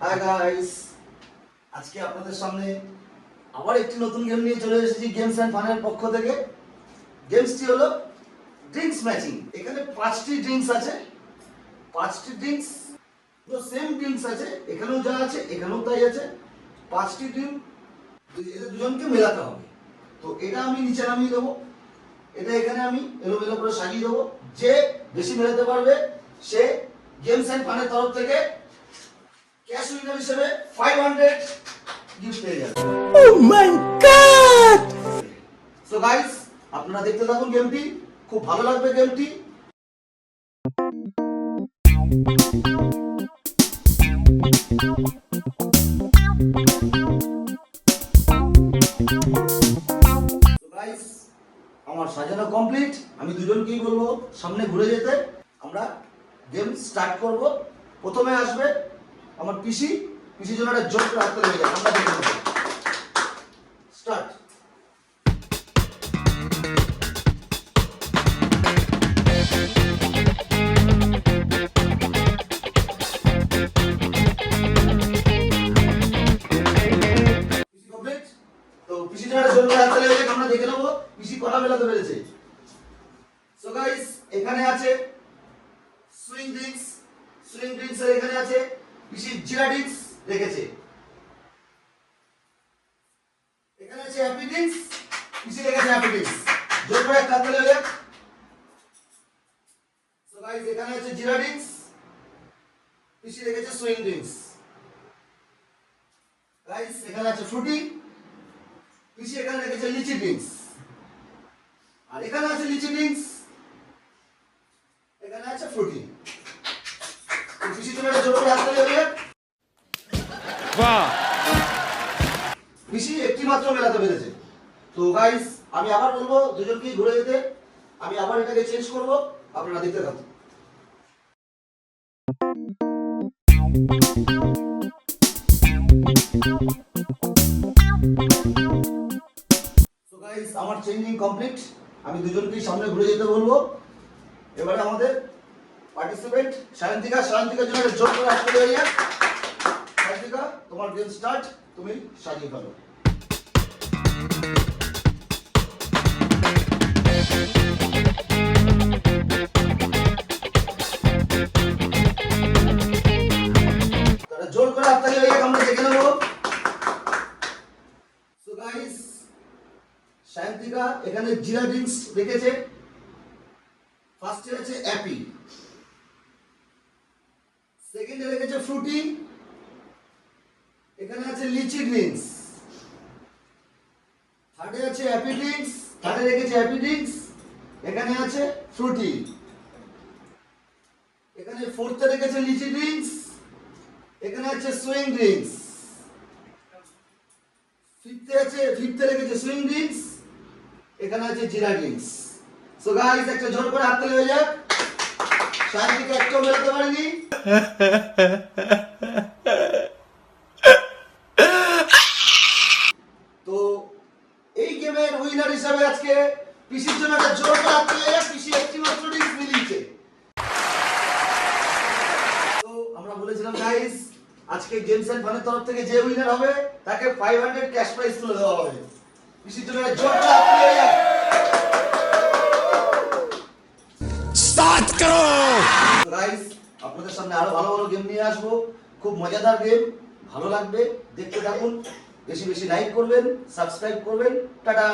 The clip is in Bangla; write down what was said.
হাই গাইস, আজকে আপনাদের সামনে আবার একটি নতুন গেম নিয়ে চলে এসেছি গেমস এন্ড ফানের পক্ষ থেকে। গেমসটি হলো ড্রিঙ্কস ম্যাচিং। এখানে 5টি ড্রিঙ্কস আছে, 5টি ড্রিঙ্কস পুরো সেম ড্রিঙ্কস আছে, এখানেও যা আছে এখানেও তাই আছে। 5টি ড্রিঙ্ক এদের দুজনকে মেলাতে হবে। তো এটা আমি নিচে নামিয়ে দেবো, এটা এখানে আমি এলোমেলো করে সাজিয়ে দেবো। যে বেশি মেলাতে পারবে সে গেমস এন্ড ফানের তরফ থেকে ক্যাশ উইনার হিসেবে 500 গিফট পেয়ে যাবে। Oh my god! So guys, আপনারা দেখতে থাকুন গেমটি, খুব ভালো লাগবে গেমটি। সো গাইস, আমার সাজানো কমপ্লিট। আমি দুজনকেই বলবো সামনে ঘুরে যেতে। আমরা গেম স্টার্ট করব। প্রথমে আসবে আমার পিসির জন্য একটা জোর করে হাত তুলে যাবে। আমরা দেখে নেব। স্টার্ট। পিসি কমপ্লিট। তো পিসির জন্য একটা জোর করে হাত তুলে যাবে। আমরা দেখে নেব পিসি কটা মেলাতে পেরেছে। সো গাইস, এখানে আছে সুইং ড্রিঙ্কস এর এখানে আছে পিসি জিরা ড্রিঙ্কস রেখেছে। এখানে আছে হ্যাপি ড্রিঙ্কস, পিসি রেখেছে হ্যাপি ড্রিঙ্কস। জোর করে একটা তুলে যাবে। সো গাইস, এখানে আছে জিরা ড্রিঙ্কস, পিসি রেখেছে সুইং ড্রিঙ্কস। গাইস, এখানে আছে ফ্রুটি, পিসি এখানে রেখেছে লিচি ড্রিঙ্কস। আর এখানে আছে লিচি ড্রিঙ্কস, এখানে আছে ফ্রুটি। পিসি জন্য জোর করে হাত তুলে যাবে। বাহ! পিসি একটি মাত্র মেলাতে পেরেছে। তো গাইস, আমি আবার বলবো দুজনকেই ঘুরে যেতে। আমি আবার এটাকে চেঞ্জ করব, আপনারা দেখতে থাকুন। সো গাইস, আমার চেঞ্জিং কমপ্লিট। আমি দুজনকেই সামনে ঘুরে যেতে বলবো। এবারে আমাদের পার্টিসিপেন্ট সায়ন্তিকার জন্য জোর করে হাত তুলে যাবে। সায়ন্তিকা, তোমার গেম স্টার্ট, তুমি সাজিয়ে ফেলো। তাহলে জোর করে হাত তালি হয়ে আমরা দেখে নেব। সো গাইস, সায়ন্তিকা এখানে জিরা ড্রিঙ্কস রেখেছে। ফার্স্টে আছে অ্যাপি, সেকেন্ডে রেখেছে ফ্রুটি, এখানে আছে লিচি ড্রিঙ্কস। থার্ডে আছে হ্যাপি ড্রিঙ্কস, থার্ডে রেখেছে হ্যাপি ড্রিঙ্কস, এখানে আছে ফ্রুটি। এখানে ফোর্থে রেখেছে লিচি ড্রিঙ্কস, এখানে আছে সুইং ড্রিঙ্কস। ফিফথে রেখেছে সুইং ড্রিঙ্কস, এখানে আছে জিরা ড্রিঙ্কস। সো গাইস, একটা জোর করে হাত তালি হয়ে যাক। সায়ন্তিকা একটাও মেলাতে পারেনি। তো এই গেমের উইনার হিসাবে আজকে পিসির জন্য একটা জোর করে হাত তালি হয়ে যাক। পিসি একটি মাত্র ড্রিঙ্কস মিলিয়েছে। তো আমরা বলেছিলাম গাইস, আজকে গেমস এন্ড ফানের তরফ থেকে যে উইনার হবে তাকে 500 ক্যাশ প্রাইজ তুলে দেওয়া হবে। পিসির জন্য একটা জোর করে হাত তালি হয়ে যাক। স্টার্ট করো! গাইস, আপনাদের সামনে আরো ভালো ভালো গেম নিয়ে আসবো। খুব মজাদার গেম, ভালো লাগবে, দেখতে থাকুন। বেশি বেশি লাইক করবেন, সাবস্ক্রাইব করবেন। টাটা।